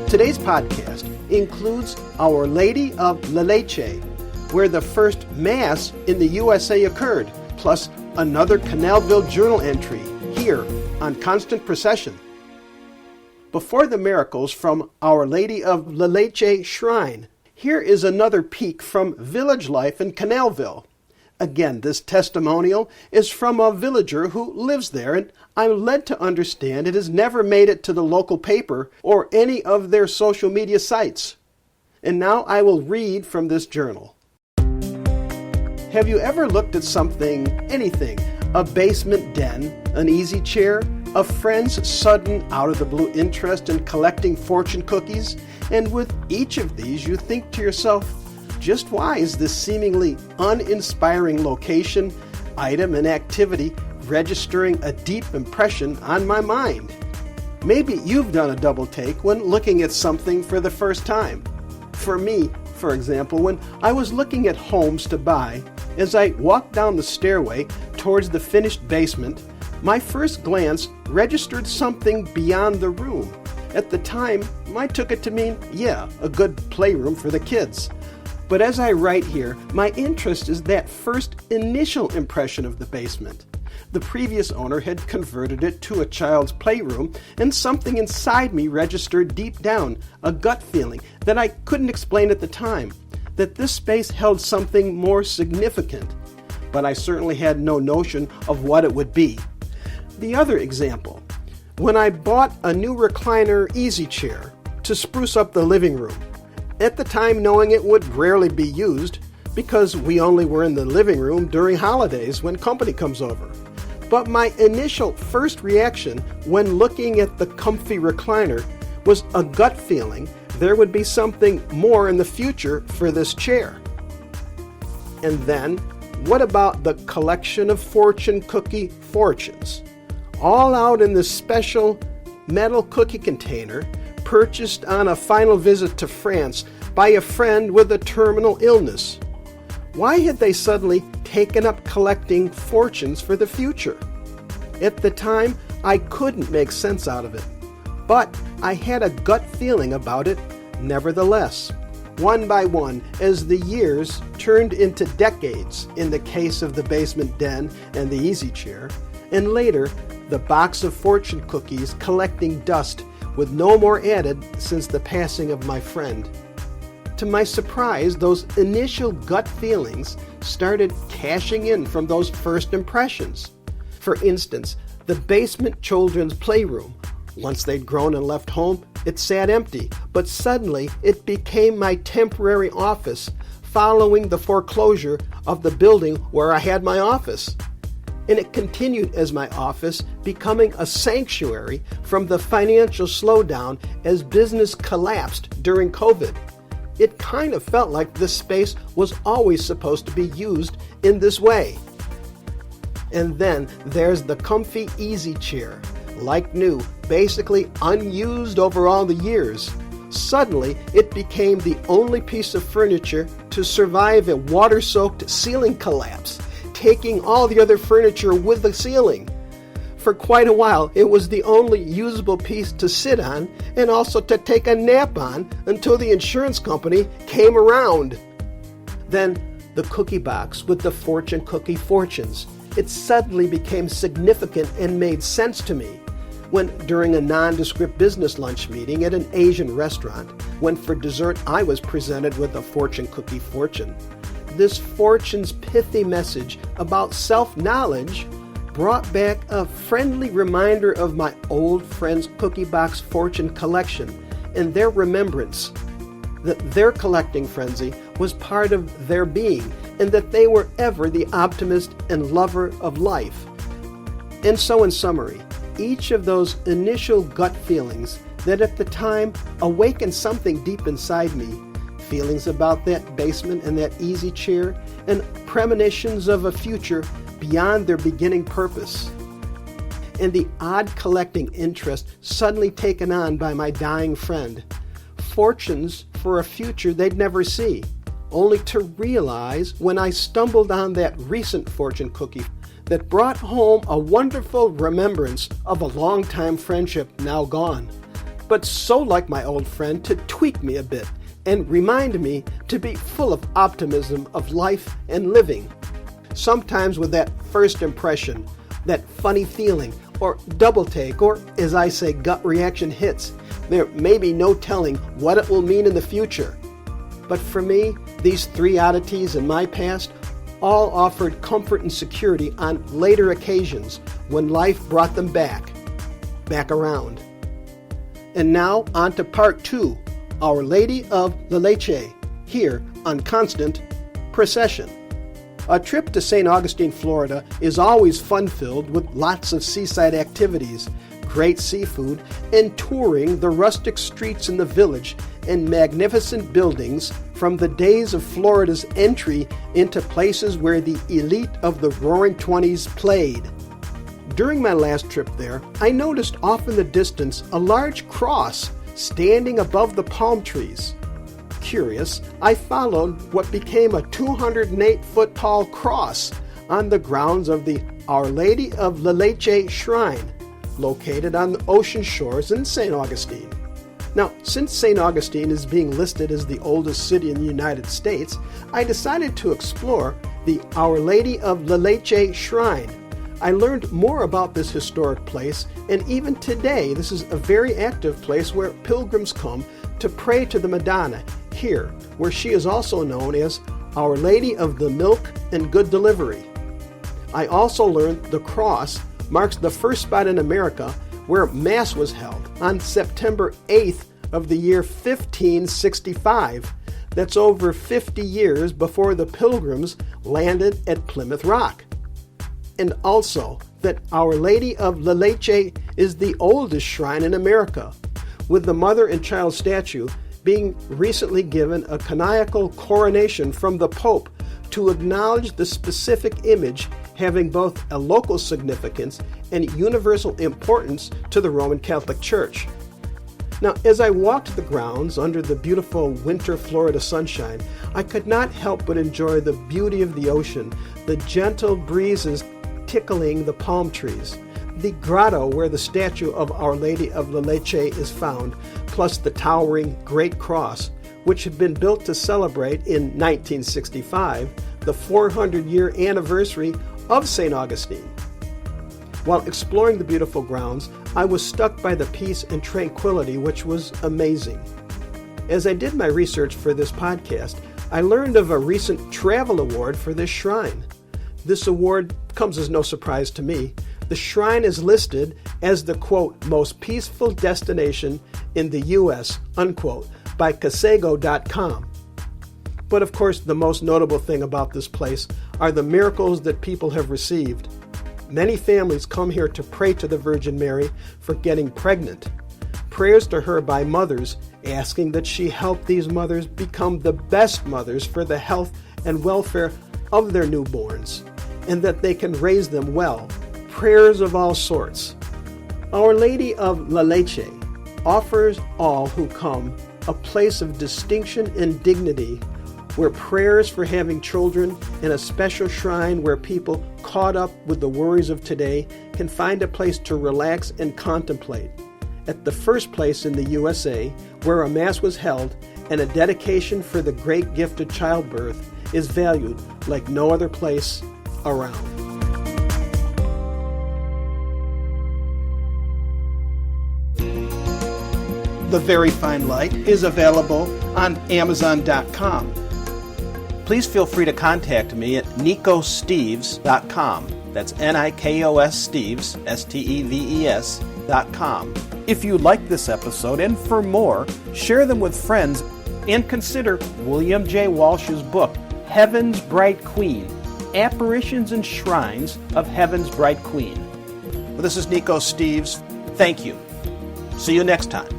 Today's podcast includes Our Lady of La Leche, where the first Mass in the USA occurred, plus another Canalville journal entry here on Constant Procession. Before the miracles from Our Lady of La Leche Shrine, here is another peek from village life in Canalville. Again, this testimonial is from a villager who lives there, and I'm led to understand it has never made it to the local paper or any of their social media sites. And now I will read from this journal. Have you ever looked at something, anything, a basement den, an easy chair, a friend's sudden out-of-the-blue interest in collecting fortune cookies, and with each of these you think to yourself, just why is this seemingly uninspiring location, item, and activity registering a deep impression on my mind? Maybe you've done a double take when looking at something for the first time. For me, for example, when I was looking at homes to buy, as I walked down the stairway towards the finished basement, my first glance registered something beyond the room. At the time, I took it to mean, a good playroom for the kids. But as I write here, my interest is that first initial impression of the basement. The previous owner had converted it to a child's playroom, and something inside me registered deep down, a gut feeling that I couldn't explain at the time, that this space held something more significant. But I certainly had no notion of what it would be. The other example, when I bought a new recliner easy chair to spruce up the living room, at the time knowing it would rarely be used because we only were in the living room during holidays when company comes over. But my initial first reaction when looking at the comfy recliner was a gut feeling there would be something more in the future for this chair. And then, what about the collection of fortune cookie fortunes? All out in this special metal cookie container purchased on a final visit to France by a friend with a terminal illness. Why had they suddenly taken up collecting fortunes for the future? At the time, I couldn't make sense out of it, but I had a gut feeling about it nevertheless. One by one, as the years turned into decades in the case of the basement den and the easy chair, and later the box of fortune cookies collecting dust with no more added since the passing of my friend. To my surprise, those initial gut feelings started cashing in from those first impressions. For instance, the basement children's playroom. Once they'd grown and left home, it sat empty, but suddenly it became my temporary office following the foreclosure of the building where I had my office. And it continued as my office, becoming a sanctuary from the financial slowdown as business collapsed during COVID. It kind of felt like this space was always supposed to be used in this way. And then there's the comfy easy chair, like new, basically unused over all the years. Suddenly, it became the only piece of furniture to survive a water-soaked ceiling collapse, taking all the other furniture with the ceiling. For quite a while, it was the only usable piece to sit on and also to take a nap on until the insurance company came around. Then, the cookie box with the fortune cookie fortunes. It suddenly became significant and made sense to me when, during a nondescript business lunch meeting at an Asian restaurant, when for dessert I was presented with a fortune cookie fortune. This fortune's pithy message about self-knowledge brought back a friendly reminder of my old friend's cookie box fortune collection and their remembrance that their collecting frenzy was part of their being and that they were ever the optimist and lover of life. And so in summary, each of those initial gut feelings that at the time awakened something deep inside me, feelings about that basement and that easy chair, and premonitions of a future beyond their beginning purpose. And the odd collecting interest suddenly taken on by my dying friend. Fortunes for a future they'd never see, only to realize when I stumbled on that recent fortune cookie that brought home a wonderful remembrance of a long-time friendship now gone. but so like my old friend to tweak me a bit and remind me to be full of optimism of life and living. Sometimes with that first impression, that funny feeling, or double take, or as I say, gut reaction hits, there may be no telling what it will mean in the future. But for me, these three oddities in my past all offered comfort and security on later occasions when life brought them back around. And now on to part 2, Our Lady of La Leche, here on Constant Procession. A trip to St. Augustine, Florida is always fun-filled with lots of seaside activities, great seafood, and touring the rustic streets in the village and magnificent buildings from the days of Florida's entry into places where the elite of the Roaring Twenties played. During my last trip there, I noticed off in the distance a large cross standing above the palm trees. Curious, I followed what became a 208-foot-tall cross on the grounds of the Our Lady of La Leche shrine, located on the ocean shores in St. Augustine. Now, since St. Augustine is being listed as the oldest city in the United States, I decided to explore the Our Lady of La Leche shrine. I learned more about this historic place, and even today, this is a very active place where pilgrims come to pray to the Madonna, here, where she is also known as Our Lady of the Milk and Good Delivery. I also learned the cross marks the first spot in America where Mass was held on September 8th of the year 1565. That's over 50 years before the Pilgrims landed at Plymouth Rock. And also that Our Lady of La Leche is the oldest shrine in America, with the mother and child statue being recently given a canonical coronation from the Pope to acknowledge the specific image having both a local significance and universal importance to the Roman Catholic Church. Now, as I walked the grounds under the beautiful winter Florida sunshine, I could not help but enjoy the beauty of the ocean, the gentle breezes tickling the palm trees, the grotto where the statue of Our Lady of La Leche is found, plus the towering Great Cross, which had been built to celebrate in 1965 the 400-year anniversary of St. Augustine. While exploring the beautiful grounds, I was struck by the peace and tranquility, which was amazing. As I did my research for this podcast, I learned of a recent travel award for this shrine. This award comes as no surprise to me. The shrine is listed as the, quote, most peaceful destination in the U.S., unquote, by Casego.com. But of course, the most notable thing about this place are the miracles that people have received. Many families come here to pray to the Virgin Mary for getting pregnant. Prayers to her by mothers, asking that she help these mothers become the best mothers for the health and welfare of their newborns, and that they can raise them well. Prayers of all sorts. Our Lady of La Leche offers all who come a place of distinction and dignity, where prayers for having children and a special shrine where people caught up with the worries of today can find a place to relax and contemplate. At the first place in the USA where a Mass was held and a dedication for the great gift of childbirth is valued like no other place around. The Very Fine Light is available on Amazon.com. Please feel free to contact me at NikosSteves.com. That's Nikos Steves, Steves.com. If you like this episode, and for more, share them with friends, and consider William J. Walsh's book, Heaven's Bright Queen, Apparitions and Shrines of Heaven's Bright Queen. Well, this is Nikos Steves. Thank you. See you next time.